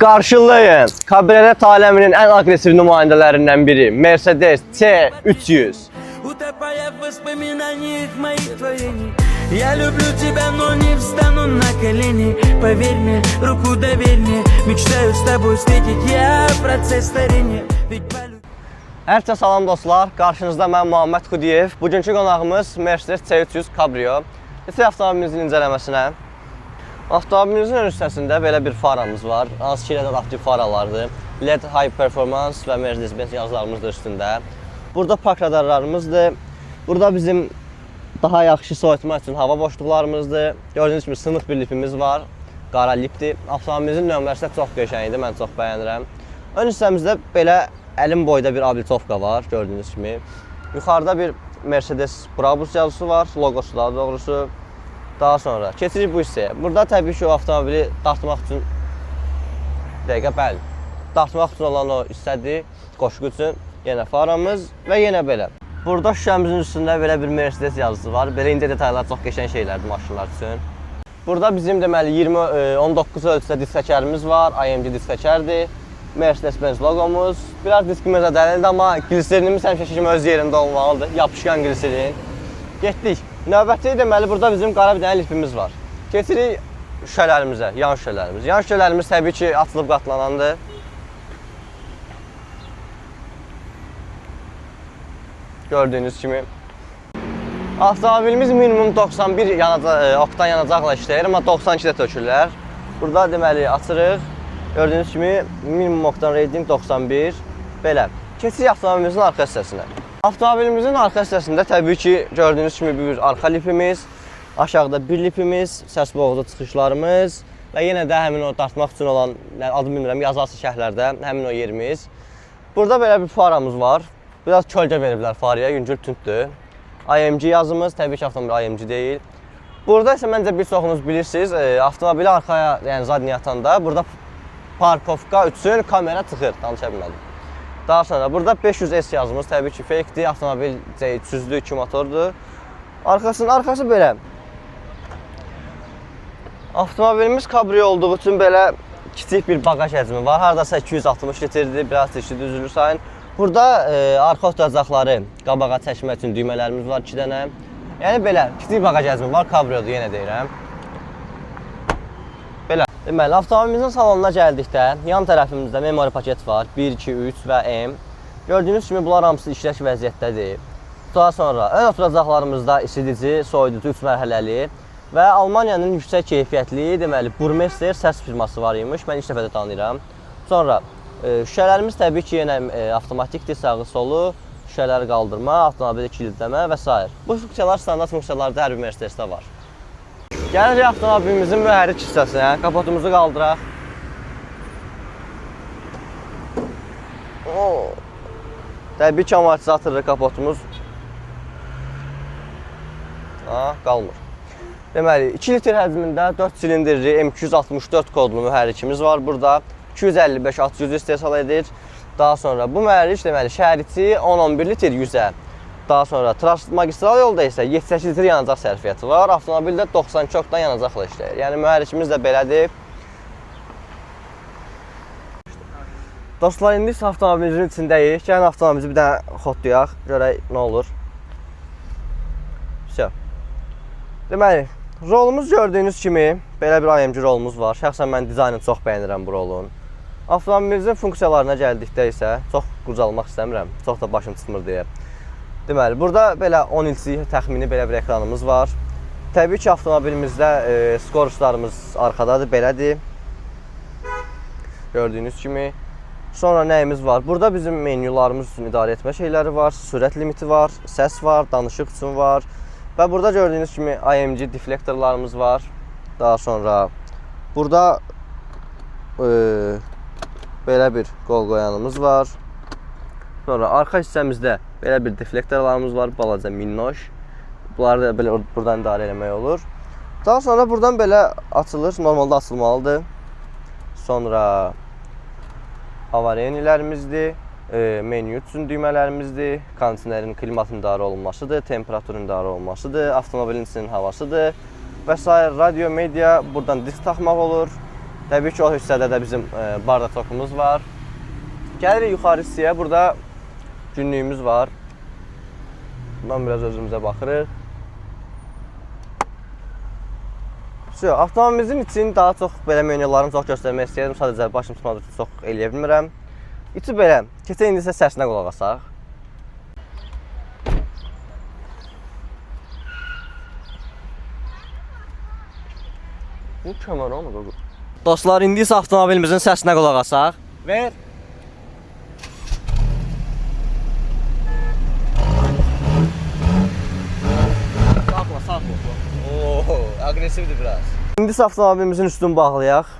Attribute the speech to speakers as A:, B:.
A: Qarşılayın, kabriolet aləminin ən aqressiv nümayəndələrindən biri Mercedes C300.
B: Утопая в воспоминаниях моих творений. Я люблю тебя, но не встану на колени. Поверь мне, руку доверь мне. Мечтаю с тобой встретить я процесс старения. Ведь
A: Hər kəsə salam dostlar, qarşınızda mən Muhammed Xudiyev. Bugünkü qonağımız Mercedes C300 Cabrio. İti avtomobilimizin incələməsinə. Avtomobilimizin ön hissəsində belə bir faramız var. Hansı ki, adaptiv faralardır. LED High Performance və Mercedes-Benz yazılarımız da üstündə. Burada park radarlarımızdır. Burada bizim daha yaxşı soyutma üçün hava boşluqlarımızdır. Gördüyünüz kimi sınıq bir lifimiz var. Qara lifdir. Avtomobilimizin nömrəsi də çox qəşəngdir, mən çox bəyənirəm. Ön hissəmizdə belə əlim boyda bir abilitovka var, gördüyünüz kimi. Yuxarıda bir Mercedes Brabus yazısı var, logosu daha doğrusu. Daha sonra keçirik bu hissəyə. Burada təbii ki, o avtomobili dartmaq üçün dartmaq üçün olan o hissədir, qoşqu üçün. Yenə faramız və yenə belə. Burada şüşəmizin üstündə belə bir Mercedes yazısı var. Belə incə detallar çox qəşəng şeylərdir maşınlar üçün. Burada bizim deməli 20-19 ölçüdə disk çəkərimiz var. AMG disk çəkərdir. Mercedes-Benz logomuz. Biraz diskimiz də dəlildir, amma gliserinimiz həmişə kimi öz yerində olmalıdır. Yapışqan gliserin. Getdik. Növbəti deməli burada bizim qara bir dənə lifimiz var. Keçirik şüşələrimizə, yan şüşələrimiz. Yan şüşələrimiz təbii ki, atılıb qatlanandır. Gördüyünüz kimi. Avtomobilimiz minimum 91 oktan yanacaqla işləyir, amma 92 də tökürlər. Burada deməli açırıq. Gördüyünüz kimi minimum oktan rating 91. Belə. Keçirik avtomobilimizin arxa hissəsinə. Avtomobilimizin arxa hissəsində təbii ki, gördüyünüz kimi bir arxa lifimiz, aşağıda bir lifimiz, səs boğucu çıxışlarımız və yenə də həmin o dartmaq üçün olan, adını bilmirəm, yazası şəhərlərdə həmin o yerimiz. Burada belə bir faramız var. Biraz kölgə veriblər faraya, yüngül tündür. AMG yazımız, təbii ki, avtomobil AMG deyil. Burada isə məncə bir çoxunuz bilirsiniz, avtomobili arxaya, yəni zadniyə atanda, burada parkovka üçün kamera çıxır, danışa bilmədim. Daha sonra burada 500S yazımız, təbii ki, fakedir, avtomobil C300'lü 2 motordur. Arxası belə. Avtomobilimiz kabrio olduğu üçün belə kiçik bir bagaj həcmi var. Haradasa 260 litrdir, biraz dişi düzülür sayın. Burada arxa oturacaqları qabağa çəkmək üçün düymələrimiz var 2 dənə. Yəni belə, kiçik bagaj həcmi var, kabriodur, yenə deyirəm. Belə. Deməli, avtomobilimizin salonuna gəldikdə, yan tərəfimizdə memory paket var, 1, 2, 3 və M. Gördüyünüz kimi bunlar hamısı işlək vəziyyətdədir. Daha sonra ön oturacaqlarımızda isidici, soyuducu 3 mərhələli və Almaniyanın yüksək keyfiyyətli, deməli, Burmester səs firması var imiş, mən ilk dəfə də tanıyıram. Sonra şüşələrimiz təbii ki, yenə avtomatikdir, sağı solu, şüşələri qaldırma, avtomobili kilidləmə və s. Bu funksiyalar standart funksiyalarda hər bir Mercedesdə var. Gəlirik avtomobilimizin mühərrik hissəsinə, kapotumuzu qaldıraq. Təbii ki, amortizatörlə kapotumuz qalmır. Deməli, 2 litr həcmində 4 silindirli M264 kodlu mühərrikimiz var burada. 255 at gücü istehsal edir. Daha sonra bu mühərrik deməli şəhər içi 10-11 litr 100-ə. Daha sonra magistral yolda isə 78 litr yanacaq sərfiyyatı var. Avtomobildə 92 oktan yanacaqla işləyir. Yəni mühərrikimiz də belədir. Dostlar, indi isə avtomobilimizin içindəyik. Gəlin avtomobilimizi bir dənə xotlayaq, görək nə olur. Deməli, rolumuz gördüyünüz kimi belə bir AMG rolumuz var. Şəxsən mən dizaynını çox bəyənirəm bu rolun. Avtomobilimizin funksiyalarına gəldikdə isə çox qurcalmaq istəmirəm, çox da başım çıxmır deyə. Deməli, burada belə 10 inçlik təxmini belə bir ekranımız var. Təbii ki, avtomobilimizdə skoruslarımız arxadadır, belədir. Gördüyünüz kimi. Sonra nəyimiz var? Burada bizim menyularımız üçün idarə etmə şeyləri var, sürət limiti var, səs var, danışıq üçün var. Və burada gördüyünüz kimi AMG deflektorlarımız var. Daha sonra burada belə bir qol qoyanımız var. Sonra arxa hissəmizdə belə bir deflektorlarımız var, balaca minnoş. Bunları da belə buradan idarə etmək olur. Daha sonra buradan belə açılır, normalda açılmalıdır. Sonra avariyenilərimizdir. Menü üçün düymələrimizdir, kondisionerin klimatın idarə olunmasıdır, temperaturun idarə olunmasıdır, avtomobilin içinin havasıdır və s. Radio, media, buradan disk taxmaq olur. Təbii ki, o hissədə də bizim bardaçokumuz var. Gəlirik yuxarı hissəyə, burada günlüyümüz var. Bundan biraz özümüzə baxırıq. Avtomobilimizin için daha çox belə menülarını çox göstərmək istəyirəm. Sadəcə başım tutmadığı üçün çox eləyə bilmirəm. İçi belə. Keçək indi isə səsinə qulaq asaq. Bu kəmər olmadı. Dostlar, indi isə avtomobilimizin səsinə qulaq asaq. Ver. Saxla. Oo, aqressivdir biraz. İndi isə avtomobilimizin üstünü bağlayaq.